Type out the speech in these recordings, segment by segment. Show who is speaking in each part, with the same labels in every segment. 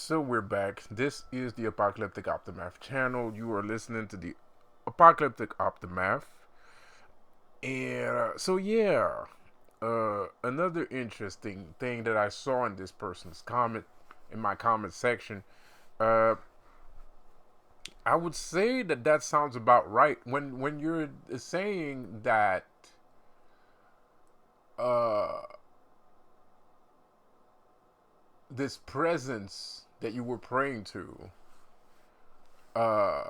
Speaker 1: So we're back. This is the Apocalyptic Optimath channel. You are listening to the Apocalyptic Optimath. And another interesting thing that I saw in this person's comment, in my comment section, uh, I would say that sounds about right. When you're saying that, uh, this presence that you were praying to, uh,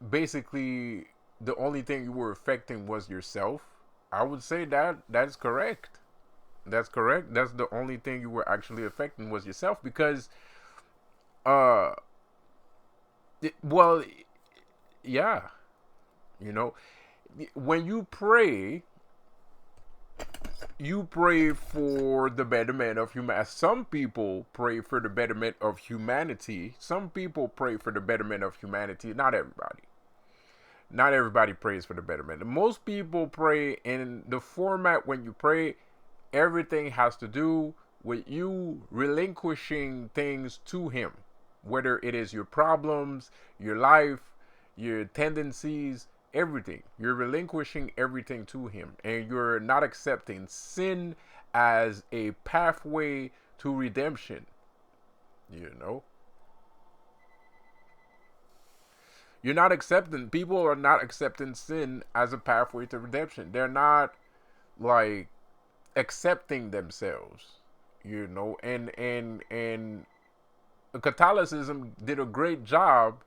Speaker 1: basically the only thing you were affecting was yourself. I would say that's correct. That's correct. That's the only thing you were actually affecting was yourself because uh well, yeah, you know, when you pray for the betterment of humanity. Some people pray for the betterment of humanity. Some people pray for the betterment of humanity. Not everybody. Not everybody prays for the betterment. Most people pray in the format when you pray, everything has to do with you relinquishing things to Him, whether it is your problems, your life, your tendencies, everything. You're relinquishing everything to Him, and you're not accepting sin as a pathway to redemption. You know, you're not accepting, people are not accepting sin as a pathway to redemption. They're not like accepting themselves, and Catholicism did a great job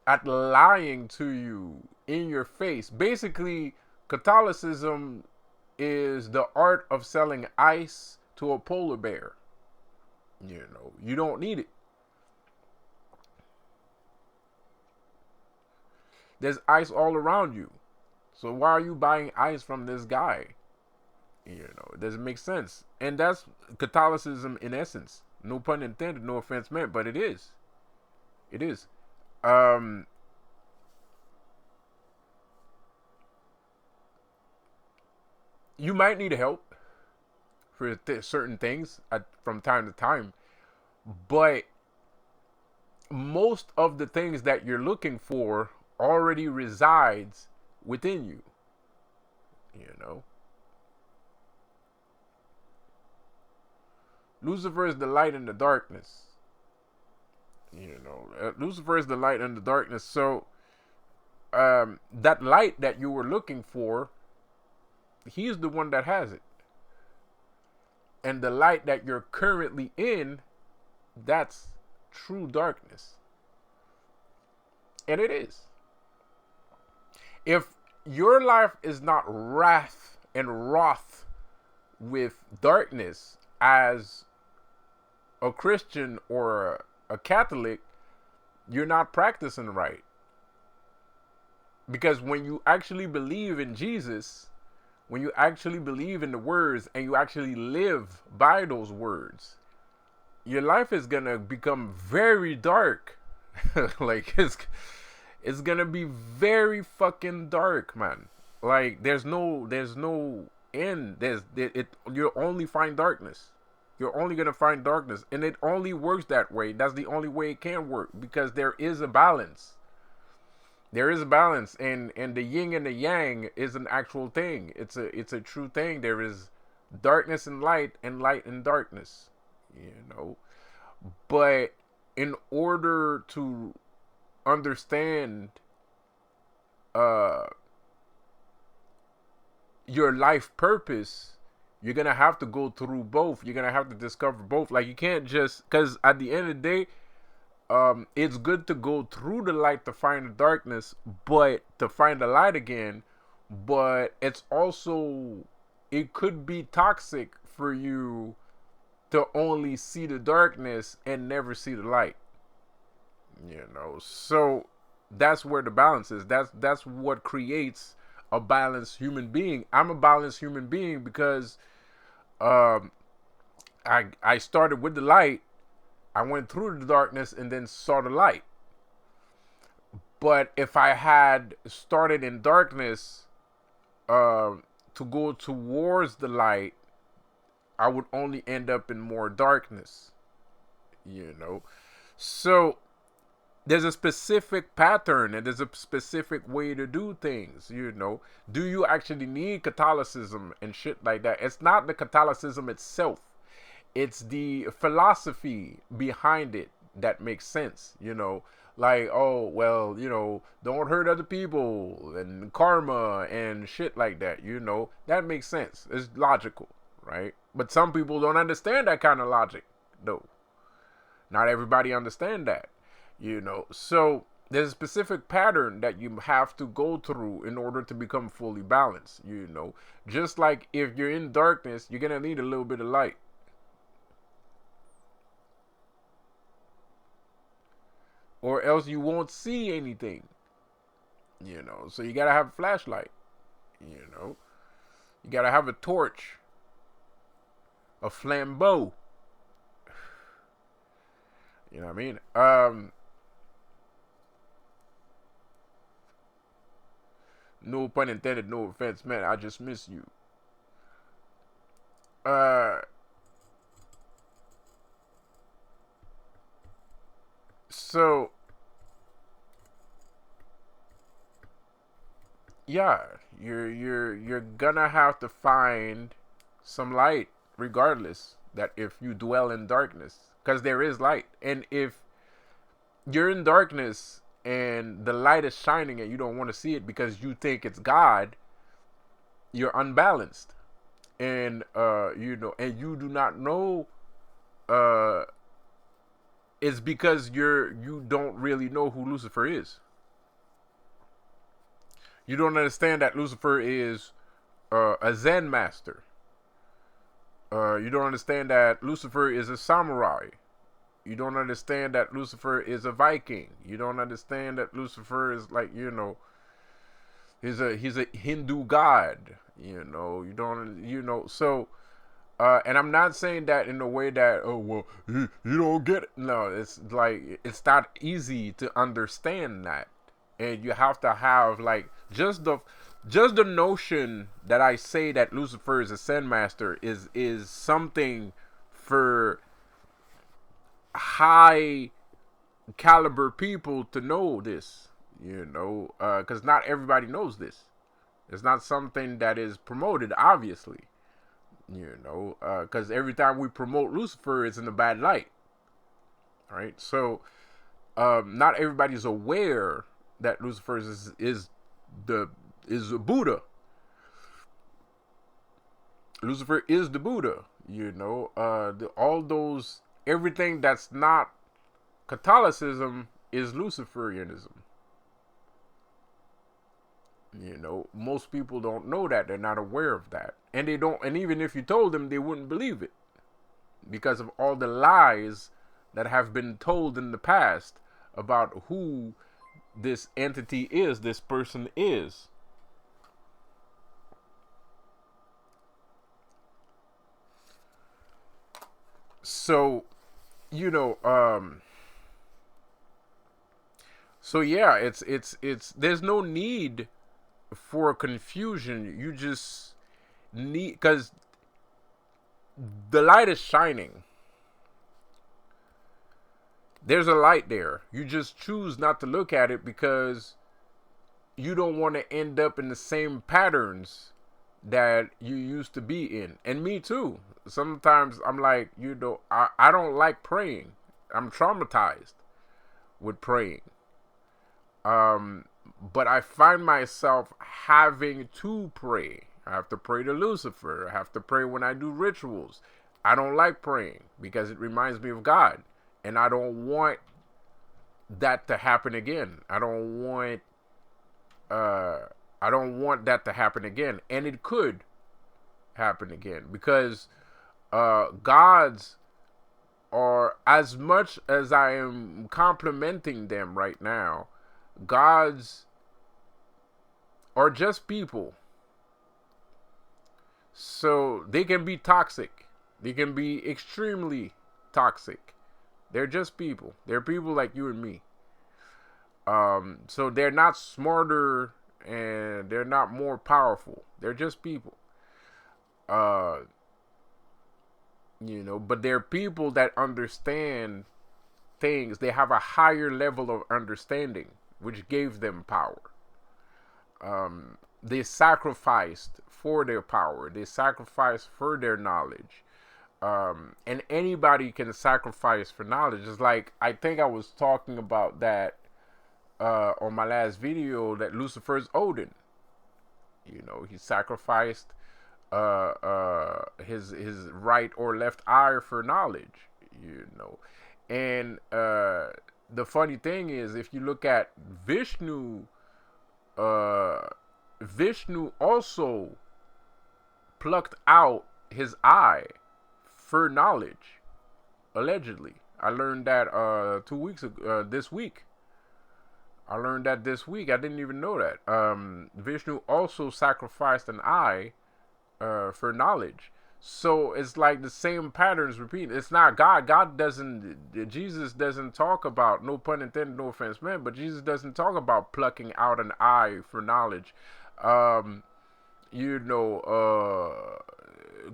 Speaker 1: at lying to you in your face. Basically, Catholicism is the art of selling ice to a polar bear. You don't need it. There's ice all around you. So why are you buying ice from this guy? It doesn't make sense. And that's Catholicism in essence. No pun intended, no offense meant, but it is. It is. Um, you might need help for certain things from time to time, but most of the things that you're looking for already resides within you. You know, Lucifer is the light in the darkness. Lucifer is the light in the darkness. So, that light that you were looking for, he's the one that has it. And the light that you're currently in, that's true darkness. And it is. If your life is not wrath and wroth with darkness as a Christian or a Catholic, you're not practicing right. Because when you actually believe in Jesus, when you actually believe in the words and you actually live by those words, your life is gonna become very dark. Like it's gonna be very fucking dark, man. Like there's no end. You'll only find darkness. You're only gonna find darkness, and it only works that way. That's the only way it can work because there is a balance. There is a balance, and the yin and the yang is an actual thing. It's a true thing. There is darkness and light and darkness. You know, but in order to understand uh your life purpose, you're gonna have to go through both. You're gonna have to discover both. Like you can't just, because at the end of the day, it's good to go through the light to find the darkness, but to find the light again. But it's also, it could be toxic for you to only see the darkness and never see the light. So that's where the balance is. That's what creates a balanced human being. I'm a balanced human being because um I started with the light, I went through the darkness and then saw the light. But if I had started in darkness uh, to go towards the light, I would only end up in more darkness. you know. So there's a specific pattern and there's a specific way to do things, you know. Do you actually need Catholicism and shit like that? It's not the Catholicism itself, it's the philosophy behind it that makes sense, you know. Like, oh, well, you know, don't hurt other people and karma and shit like that, you know. That makes sense. It's logical, right? But some people don't understand that kind of logic, though. Not everybody understand that, you know. So there's a specific pattern that you have to go through in order to become fully balanced, you know. Just like if you're in darkness, you're gonna need a little bit of light, or else you won't see anything, you know. So you gotta have a flashlight, you know. You gotta have a torch, a flambeau, you know what I mean. No pun intended, no offense, man. I just miss you. Uh, so yeah, you're gonna have to find some light, regardless. That if you dwell in darkness, because there is light, and if you're in darkness and the light is shining and you don't want to see it because you think it's God, you're unbalanced, and you know, and you do not know uh it's because you don't really know who Lucifer is. You don't understand that Lucifer is a Zen master. You don't understand that Lucifer is a samurai. You don't understand that Lucifer is a Viking. You don't understand that Lucifer is, like, you know, he's a Hindu god. You know, you don't, you know. So and I'm not saying that in a way that, oh, well, you don't get it. No, it's like, it's not easy to understand that, and you have to have, like, just the notion that I say that Lucifer is a Zen master is something for high caliber people to know this, you know, because not everybody knows this. It's not something that is promoted, obviously, you know, because every time we promote Lucifer, it's in a bad light, right? So not everybody's aware that Lucifer the is a Buddha. Lucifer is the Buddha, you know. All those, everything that's not Catholicism is Luciferianism. You know, most people don't know that. They're not aware of that, and they don't. And even if you told them, they wouldn't believe it because of all the lies that have been told in the past about who this entity is, this person is. So, you know, so yeah, it's there's no need for confusion. You just need, because the light is shining. There's a light there. You just choose not to look at it because you don't want to end up in the same patterns that you used to be in. And me too. Sometimes I'm like, you know, I don't like praying. I'm traumatized with praying. But I find myself having to pray. I have to pray to Lucifer. I have to pray when I do rituals. I don't like praying because it reminds me of God. And I don't want that to happen again. I don't want that to happen again. And it could happen again because gods are, as much as I am complimenting them right now, gods are just people. So they can be toxic. They can be extremely toxic. They're just people. They're people like you and me. So they're not smarter and they're not more powerful. They're just people. Uh, you know, but they're people that understand things. They have a higher level of understanding, which gave them power. They sacrificed for their power. They sacrificed for their knowledge. And anybody can sacrifice for knowledge. It's like, I think I was talking about that on my last video, that Lucifer's Odin. You know, he sacrificed his right or left eye for knowledge. You know, and the funny thing is, if you look at Vishnu, Vishnu also plucked out his eye for knowledge, allegedly. I learned that 2 weeks ago, this week. I learned that this week. I didn't even know that. Vishnu also sacrificed an eye for knowledge. So it's like the same patterns repeat. It's not God. God doesn't, Jesus doesn't talk about, no pun intended, no offense meant, but Jesus doesn't talk about plucking out an eye for knowledge. You know,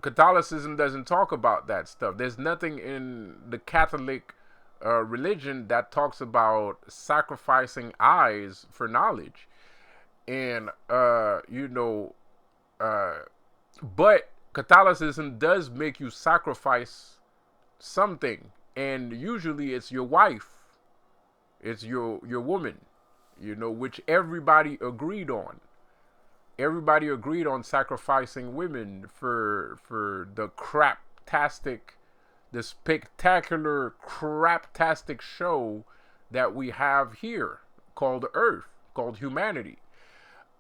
Speaker 1: Catholicism doesn't talk about that stuff. There's nothing in the Catholic religion that talks about sacrificing eyes for knowledge. And, you know, but Catholicism does make you sacrifice something, and usually it's your wife, it's your woman, you know, which everybody agreed on. Everybody agreed on sacrificing women for the craptastic, the spectacular craptastic show that we have here called Earth, called humanity.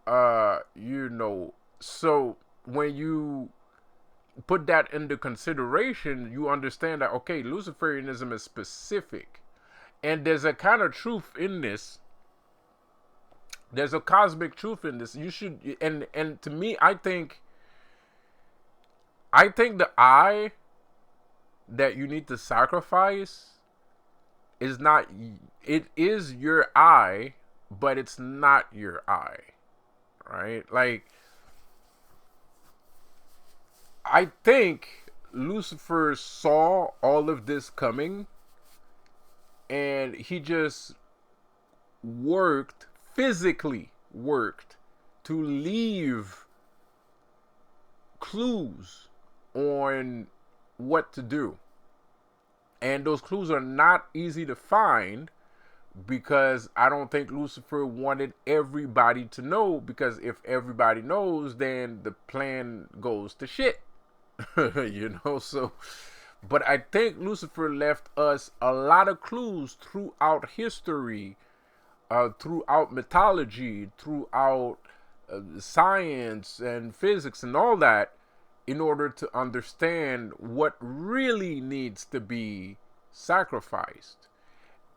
Speaker 1: You know, so when you put that into consideration, you understand that, okay, Luciferianism is specific, and there's a kind of truth in this. There's a cosmic truth in this. You should, and to me, I think the eye that you need to sacrifice is not, it is your eye, but it's not your eye, right? Like, I think Lucifer saw all of this coming, and he just physically worked to leave clues on what to do. And those clues are not easy to find, because I don't think Lucifer wanted everybody to know, because if everybody knows, then the plan goes to shit. You know, so, but I think Lucifer left us a lot of clues throughout history, throughout mythology, throughout science and physics and all that, in order to understand what really needs to be sacrificed.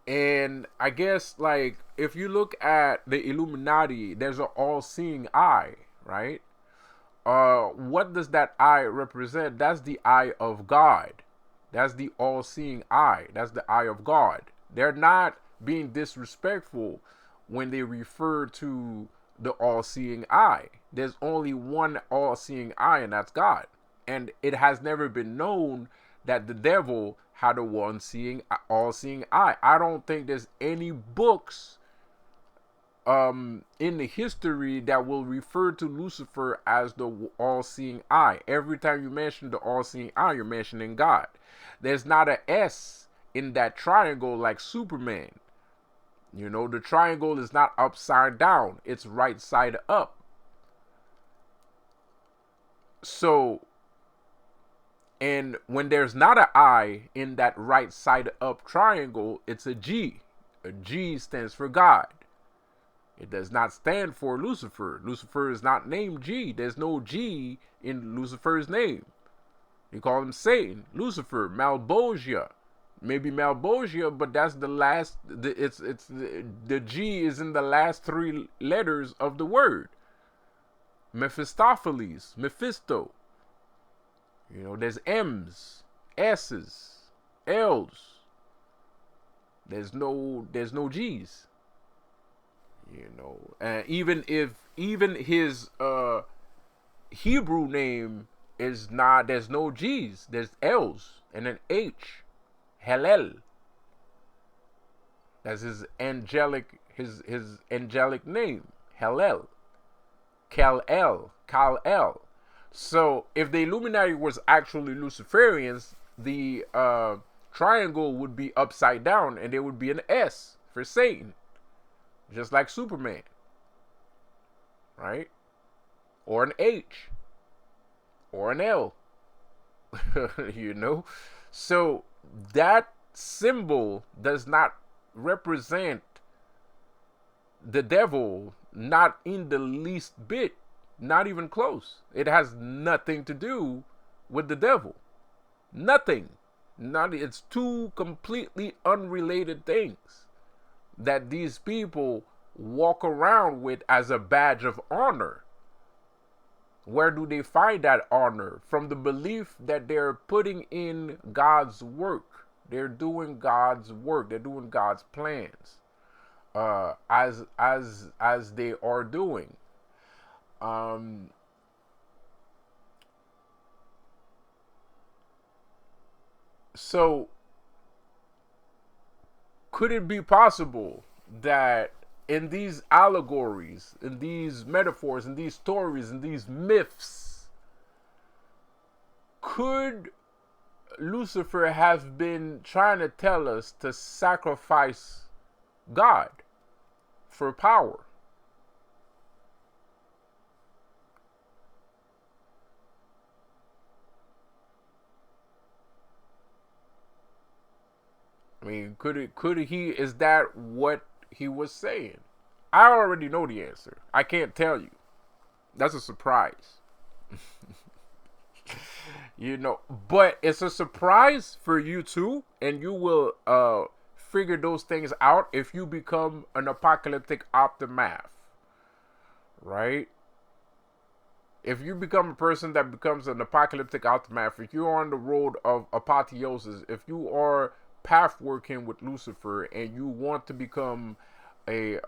Speaker 1: And I guess, like, if you look at the Illuminati, there's an all-seeing eye, right? What does that eye represent? That's the eye of God. That's the all-seeing eye. That's the eye of God. They're not being disrespectful when they refer to the all-seeing eye. There's only one all-seeing eye, and that's God. And it has never been known that the devil had a all-seeing eye. I don't think there's any books in the history that will refer to Lucifer as the all-seeing eye. Every time you mention the all-seeing eye, you're mentioning God. There's not an S in that triangle like Superman. You know, the triangle is not upside down, it's right side up. So, and when there's not an I in that right side up triangle, it's a G. A G stands for God. It does not stand for Lucifer. Lucifer is not named G. There's no G in Lucifer's name. You call him Satan, Lucifer, Malbosia. Maybe Malbosia, but that's the last, the G is in the last three letters of the word. Mephistopheles, Mephisto. You know, there's M's, S's, L's. There's no G's. You know, and even his Hebrew name is not, there's no G's, there's L's and an H, Hallel. That's his angelic name. Hallel. Kal-El. Kal-El. So if the Illuminati was actually Luciferians, the triangle would be upside down and there would be an S for Satan. Just like Superman. Right? Or an H. Or an L. You know? So that symbol does not represent the devil, not in the least bit, not even close. It has nothing to do with the devil. Nothing. Not, it's two completely unrelated things that these people walk around with as a badge of honor. Where do they find that honor? From the belief that they're putting in God's work. They're doing God's work. They're doing God's plans. As they are doing. So could it be possible that in these allegories, in these metaphors, in these stories, in these myths, could Lucifer have been trying to tell us to sacrifice God for power? I mean, could he, is that what he was saying? I already know the answer. I can't tell you. That's a surprise. You know, but it's a surprise for you too, and you will figure those things out if you become an apocalyptic optimath, right? If you become a person that becomes an apocalyptic optimath, if you're on the road of apotheosis, if you are path working with Lucifer and you want to become an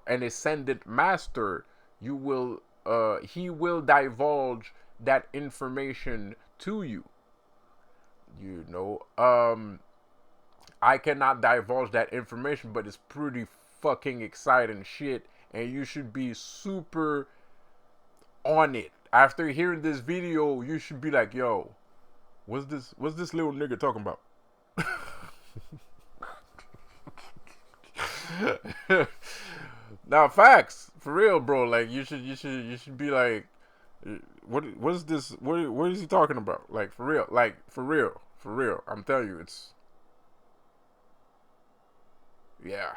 Speaker 1: ascendant master, you will he will divulge that information to you. You know, I cannot divulge that information, but it's pretty fucking exciting shit, and you should be super on it. After hearing this video, you should be like, yo, what's this little nigga talking about? Now, facts for real, bro. Like you should be like, what is this? What is he talking about? Like for real, for real. I'm telling you, it's yeah,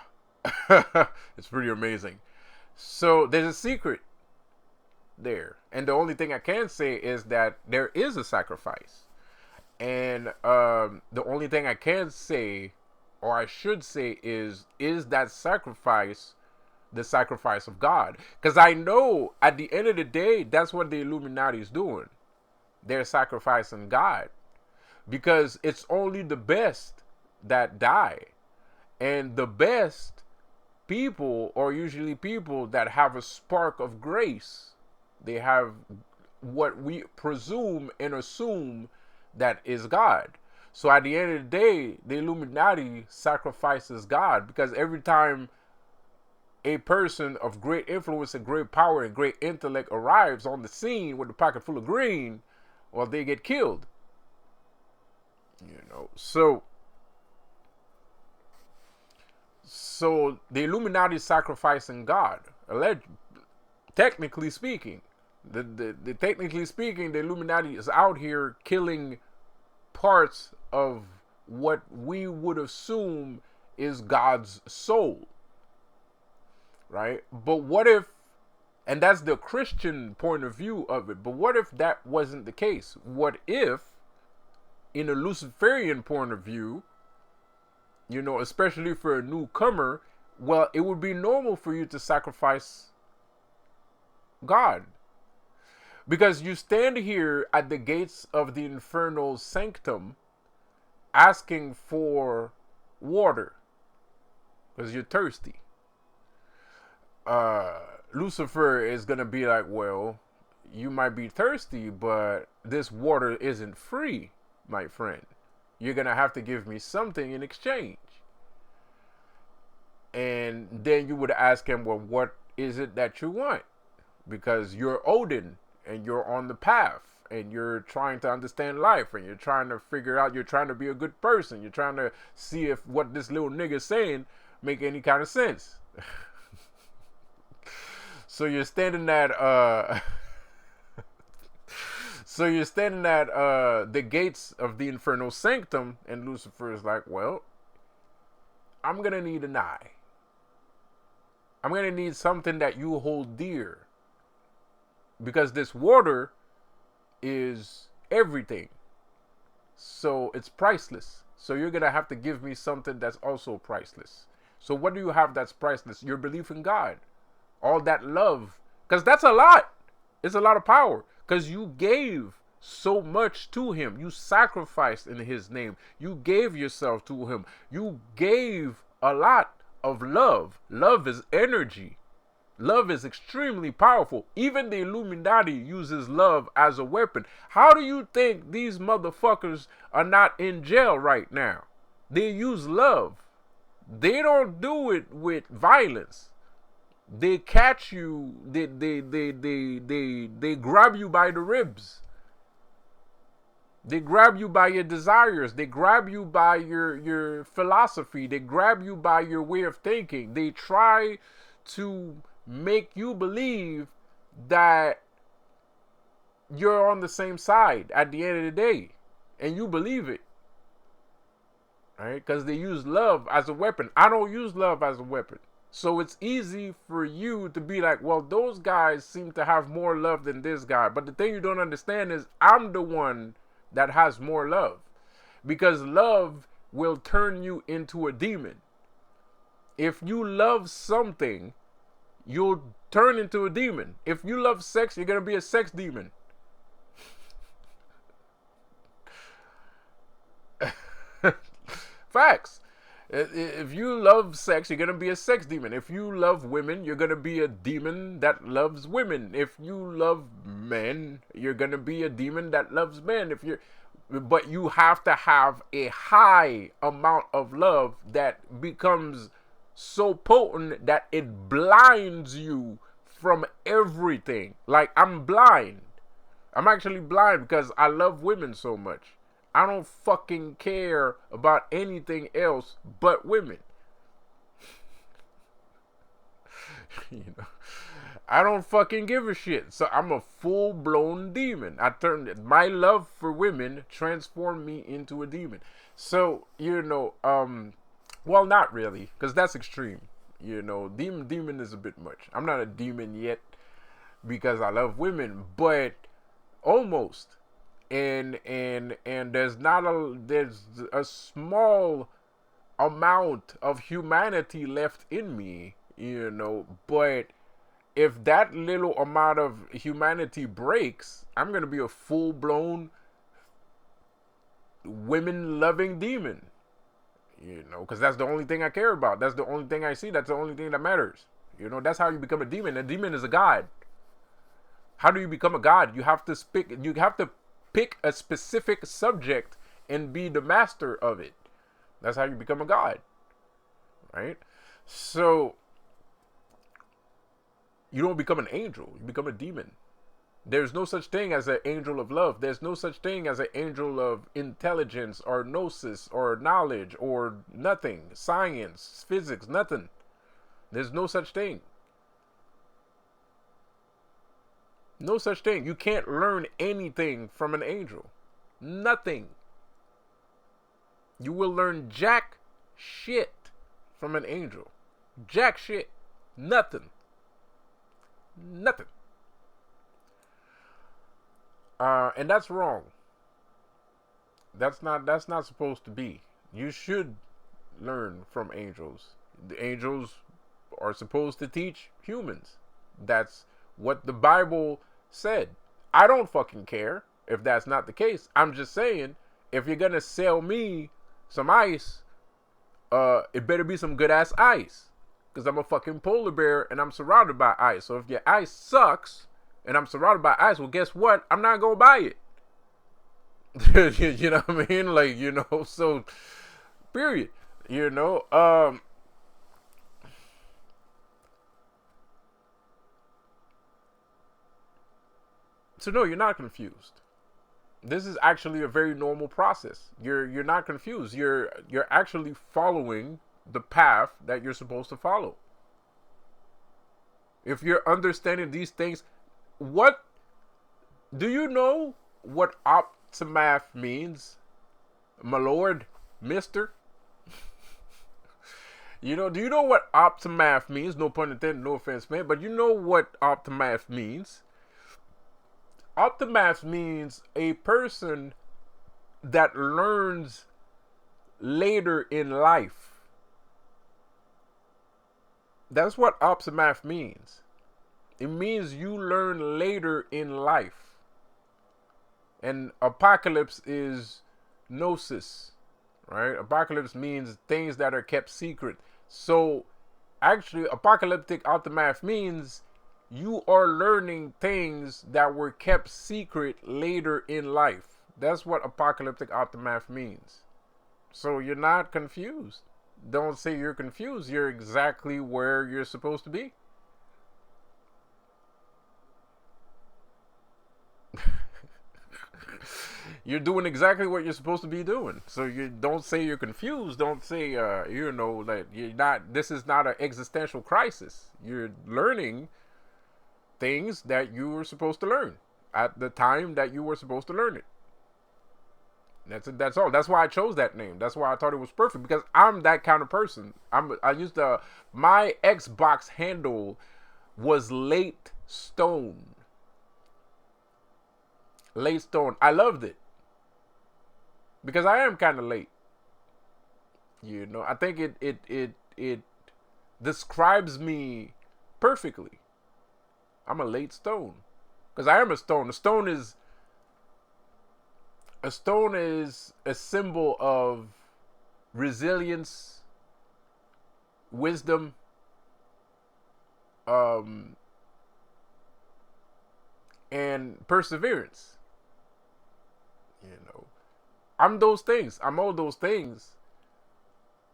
Speaker 1: it's pretty amazing. So there's a secret there, and the only thing I can say is that there is a sacrifice, and the only thing I can say, or I should say, is that sacrifice the sacrifice of God? Because I know at the end of the day, that's what the Illuminati is doing. They're sacrificing God, because it's only the best that die, and the best people are usually people that have a spark of grace. They have what we presume and assume that is God. So at the end of the day, the Illuminati sacrifices God, because every time a person of great influence and great power and great intellect arrives on the scene with a pocket full of green, well, they get killed. You know, so the Illuminati is sacrificing God. Technically speaking, technically speaking, the Illuminati is out here killing parts of what we would assume is God's soul, right? But what if, and that's the Christian point of view of it, but what if that wasn't the case? What if, in a Luciferian point of view, you know, especially for a newcomer, well, it would be normal for you to sacrifice God, because you stand here at the gates of the infernal sanctum asking for water because you're thirsty. Lucifer is going to be like, well, you might be thirsty, but this water isn't free, my friend. You're going to have to give me something in exchange. And then you would ask him, well, what is it that you want? Because you're Odin and you're on the path and you're trying to understand life and you're trying to figure out, you're trying to be a good person. You're trying to see if what this little nigga's saying make any kind of sense. So you're standing at the gates of the infernal sanctum, and Lucifer is like, well, I'm gonna need an eye. I'm gonna need something that you hold dear. Because this water is everything. So it's priceless. So you're gonna have to give me something that's also priceless. So what do you have that's priceless? Your belief in God. All that love. Because that's a lot. It's a lot of power. Because you gave so much to him. You sacrificed in his name. You gave yourself to him. You gave a lot of love. Love is energy. Love is extremely powerful. Even the Illuminati uses love as a weapon. How do you think these motherfuckers are not in jail right now? They use love. They don't do it with violence. They catch you. They grab you by the ribs. They grab you by your desires. They grab you by your philosophy. They grab you by your way of thinking. They try to make you believe that you're on the same side at the end of the day. And you believe it. Right? Because they use love as a weapon. I don't use love as a weapon. So it's easy for you to be like, well, those guys seem to have more love than this guy. But the thing you don't understand is I'm the one that has more love. Because love will turn you into a demon. If you love something, you'll turn into a demon. If you love sex, you're going to be a sex demon. Facts. If you love sex, you're going to be a sex demon. If you love women, you're going to be a demon that loves women. If you love men, you're going to be a demon that loves men. But you have to have a high amount of love that becomes so potent that it blinds you from everything. Like, I'm blind. I'm actually blind because I love women so much. I don't fucking care about anything else but women. I don't fucking give a shit. So I'm a full-blown demon. My love for women transformed me into a demon. So, well, not really, because that's extreme. Demon is a bit much. I'm not a demon yet because I love women, but almost. And there's a small amount of humanity left in me, but if that little amount of humanity breaks, I'm gonna be a full-blown women-loving demon, because that's the only thing I care about. That's the only thing I see. That's the only thing that matters. That's how you become a demon. A demon is a god. How do you become a god? You have to pick a specific subject and be the master of it. That's how you become a god, right? So you don't become an angel, you become a demon. There's no such thing as an angel of love. There's no such thing as an angel of intelligence or gnosis or knowledge or nothing, science, physics, nothing. There's no such thing. No such thing. You can't learn anything from an angel. Nothing. You will learn jack shit from an angel. Jack shit. Nothing. Nothing. And that's wrong. That's not supposed to be. You should learn from angels. The angels are supposed to teach humans. That's what the Bible said. I don't fucking care if that's not the case. I'm just saying, if you're gonna sell me some ice, it better be some good ass ice, because I'm a fucking polar bear and I'm surrounded by ice. So if your ice sucks and I'm surrounded by ice, well, guess what? I'm not gonna buy it. You know what I mean? Like, so period. to know you're not confused. This is actually a very normal process. You're not confused. You're actually following the path that you're supposed to follow. If you're understanding these things, what do you know what optimath means, my lord, mister? Do you know what optimath means? No pun intended, no offense, man, but you know what optimath means. Optimath means a person that learns later in life. That's what optimath means. It means you learn later in life. And apocalypse is gnosis, right? Apocalypse means things that are kept secret. So actually, apocalyptic optimath means you are learning things that were kept secret later in life. That's what apocalyptic optimath means. So you're not confused. Don't say you're confused. You're exactly where you're supposed to be. You're doing exactly what you're supposed to be doing. So you don't say you're confused. Don't say that you're not. This is not an existential crisis. You're learning things that you were supposed to learn at the time that you were supposed to learn it. That's all. That's why I chose that name. That's why I thought it was perfect, because I'm that kind of person. My Xbox handle was Late Stone. Late Stone. I loved it because I am kind of late. I think it describes me perfectly. I'm a late stone because I am a stone. A stone is a symbol of resilience, wisdom, and perseverance. I'm those things. I'm all those things.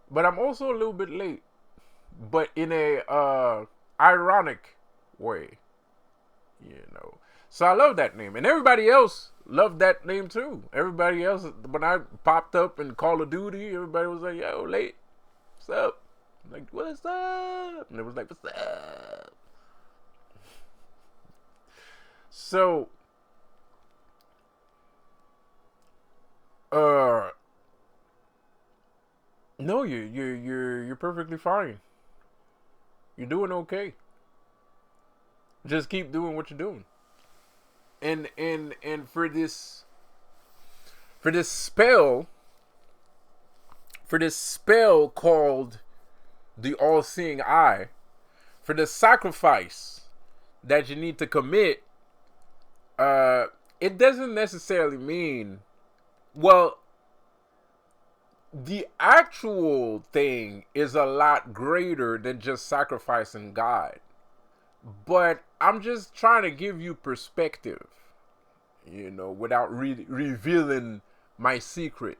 Speaker 1: But I'm also a little bit late, but in a ironic way. So I love that name, and everybody else loved that name too. Everybody else, when I popped up in Call of Duty, everybody was like, "Yo, late, what's up?" I'm like, "What's up?" And it was like, "What's up?" So, no, you're perfectly fine. You're doing okay. Just keep doing what you're doing. And for this spell called the all-seeing eye, for the sacrifice that you need to commit, it doesn't necessarily mean, well, the actual thing is a lot greater than just sacrificing God. But I'm just trying to give you perspective, without revealing my secret.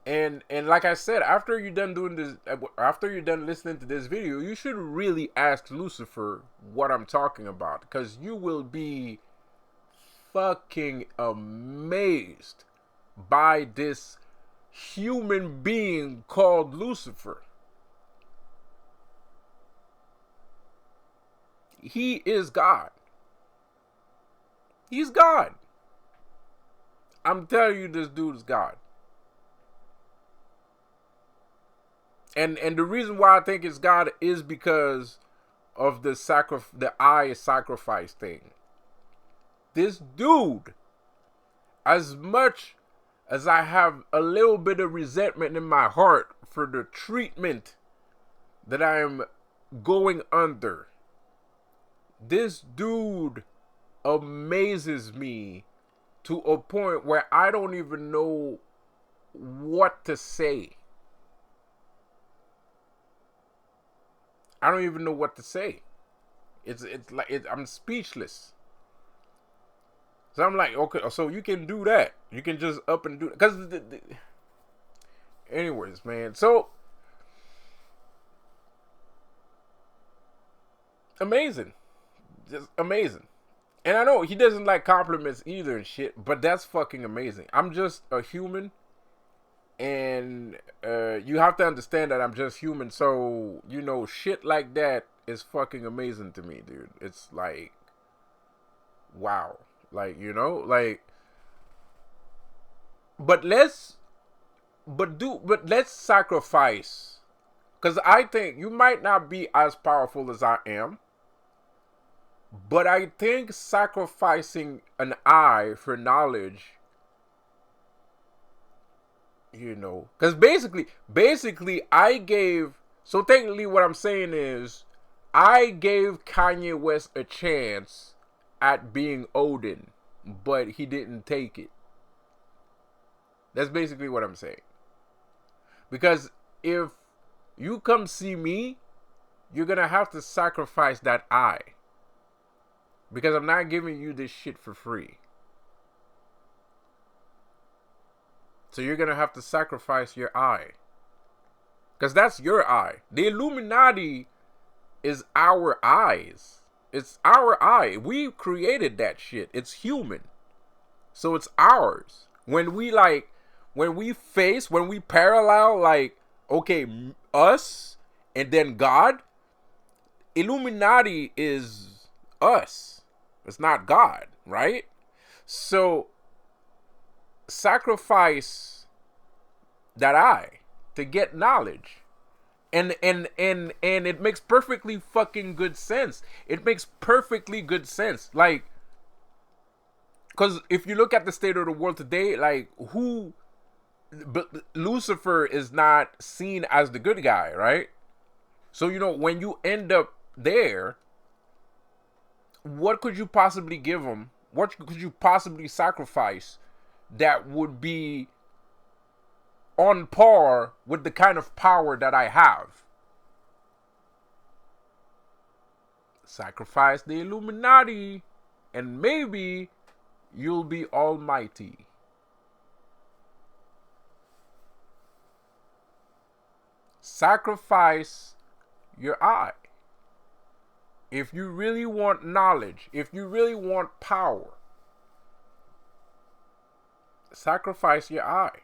Speaker 1: And like I said, after you're done doing this, after you're done listening to this video, you should really ask Lucifer what I'm talking about, because you will be fucking amazed by this human being called Lucifer. He is God. He's God. I'm telling you, this dude is God. And the reason why I think it's God is because of the eye sacrifice thing. This dude, as much as I have a little bit of resentment in my heart for the treatment that I am going under, this dude amazes me to a point where I don't even know what to say. I don't even know what to say. It's like I'm speechless. So I'm like, okay, so you can do that. You can just up and do it. Because, anyways, man. So, amazing. Just amazing. And I know he doesn't like compliments either and shit, but that's fucking amazing. I'm just a human, and you have to understand that I'm just human. So, you know, shit like that is fucking amazing to me, dude. It's like, wow. Like, you know, like, but let's sacrifice. Because I think you might not be as powerful as I am, but I think sacrificing an eye for knowledge, you know, because basically, I gave. So technically, what I'm saying is, I gave Kanye West a chance at being Odin, but he didn't take it. That's basically what I'm saying. Because if you come see me, you're gonna have to sacrifice that eye. Because I'm not giving you this shit for free. So you're gonna have to sacrifice your eye. Because that's your eye. The Illuminati is our eyes. It's our eye. We created that shit. It's human. So it's ours. When we parallel, like, okay, us and then God, Illuminati is us. It's not God, right? So sacrifice that eye to get knowledge. And it makes perfectly fucking good sense. It makes perfectly good sense. Like, because if you look at the state of the world today, like, but Lucifer is not seen as the good guy, right? So, you know, when you end up there, what could you possibly give him? What could you possibly sacrifice that would be on par with the kind of power that I have? Sacrifice the Illuminati, and maybe you'll be almighty. Sacrifice your eye. If you really want knowledge, if you really want power, sacrifice your eye.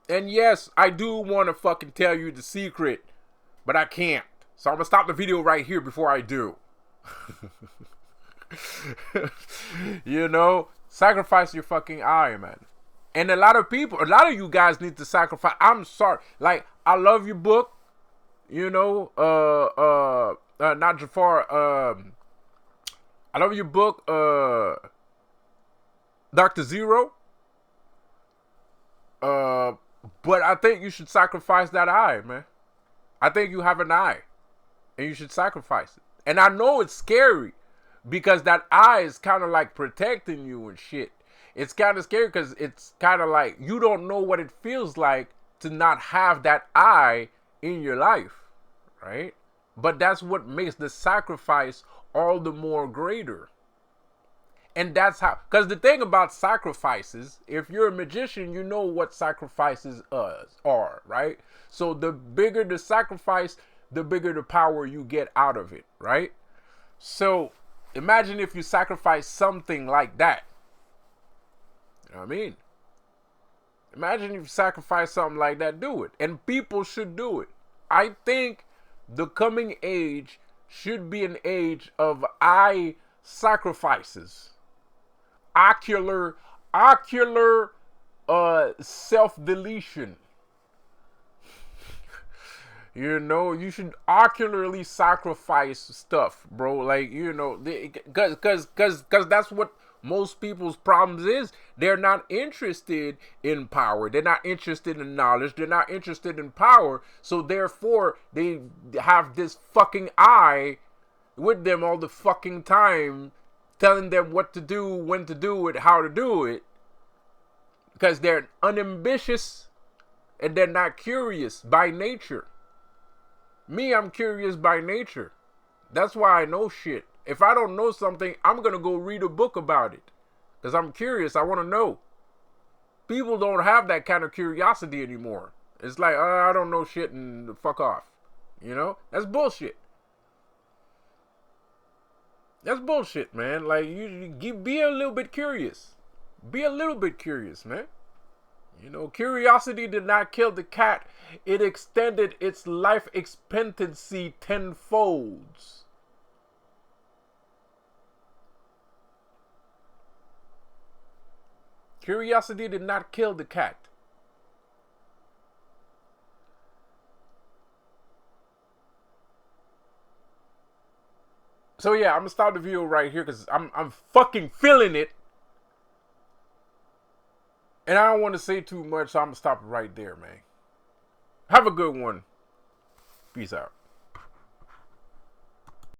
Speaker 1: And yes, I do want to fucking tell you the secret, but I can't. So I'm going to stop the video right here before I do. You know, sacrifice your fucking eye, man. And a lot of you guys need to sacrifice. I'm sorry. Like, I love your book. You know, not Jafar. I love your book, Dr. Zero. But I think you should sacrifice that eye, man. I think you have an eye, and you should sacrifice it. And I know it's scary, because that eye is kind of like protecting you and shit. It's kind of scary because it's kind of like you don't know what it feels like to not have that eye in your life, right? But that's what makes the sacrifice all the more greater. And that's how, because the thing about sacrifices, if you're a magician, you know what sacrifices are, right? So the bigger the sacrifice, the bigger the power you get out of it, right? So imagine if you sacrifice something like that. You know what I mean? Imagine if you sacrifice something like that, do it. And people should do it. I think the coming age should be an age of eye sacrifices. Ocular self-deletion. You know, you should ocularly sacrifice stuff, bro. Like, you know, because that's what most people's problems is. They're not interested in power. They're not interested in knowledge. They're not interested in power. So therefore, they have this fucking eye with them all the fucking time, telling them what to do, when to do it, how to do it. Because they're unambitious and they're not curious by nature. Me, I'm curious by nature. That's why I know shit. If I don't know something, I'm going to go read a book about it. Because I'm curious. I want to know. People don't have that kind of curiosity anymore. It's like, I don't know shit and fuck off. You know? That's bullshit. That's bullshit, man. Like be a little bit curious. Be a little bit curious, man. You know, curiosity did not kill the cat. It extended its life expectancy tenfold. Curiosity did not kill the cat. So yeah, I'm gonna stop the video right here because I'm fucking feeling it. And I don't want to say too much, so I'm gonna stop it right there, man. Have a good one. Peace out.